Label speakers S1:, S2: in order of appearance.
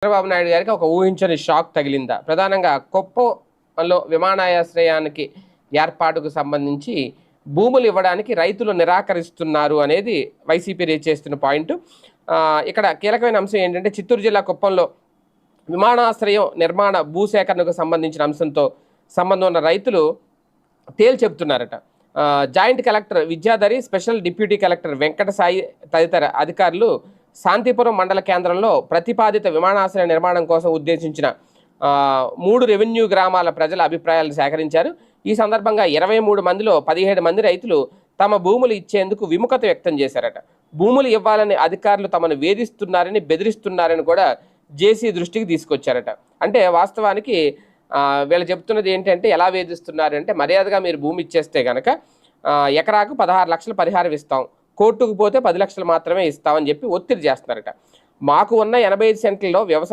S1: చంద్రబాబు నాయుడు గారికి ఒక ఊహించని షాక్ తగిలిందా? ప్రధానంగా కుప్పంలో విమానాశ్రయానికి ఏర్పాటుకు సంబంధించి భూములు ఇవ్వడానికి రైతులు నిరాకరిస్తున్నారు అనేది వైసీపీ రేజ్ చేస్తున్న పాయింట్. ఇక్కడ కీలకమైన అంశం ఏంటంటే చిత్తూరు జిల్లా కుప్పంలో విమానాశ్రయం నిర్మాణ భూసేకరణకు సంబంధించిన అంశంతో సంబంధం ఉన్న రైతులు చెప్తున్నారట. Joint collector Vidyadhari, special deputy collector Venkata Sai తదితర అధికారులు శాంతిపురం మండల కేంద్రంలో ప్రతిపాదిత విమానాశ్రయ నిర్మాణం కోసం ఉద్దేశించిన 3 రెవెన్యూ గ్రామాల ప్రజల అభిప్రాయాలను సేకరించారు. ఈ సందర్భంగా 23 మందిలో 17 మంది రైతులు తమ భూములు ఇచ్చేందుకు విముఖత వ్యక్తం చేశారట. భూములు ఇవ్వాలని అధికారులు తమను వేధిస్తున్నారని, బెదిరిస్తున్నారని కూడా జేసీ దృష్టికి తీసుకొచ్చారట. అంటే వాస్తవానికి వీళ్ళు చెప్తున్నది ఏంటంటే, ఎలా వేధిస్తున్నారంటే, మర్యాదగా మీరు భూమి ఇచ్చేస్తే కనుక ఎకరాకు 16 లక్షలు పరిహారం ఇస్తాం, కోర్టుకు పోతే 10 లక్షలు మాత్రమే ఇస్తామని చెప్పి ఒత్తిడి చేస్తున్నారట. మాకు ఉన్న 85 సెంట్లలో వ్యవసాయ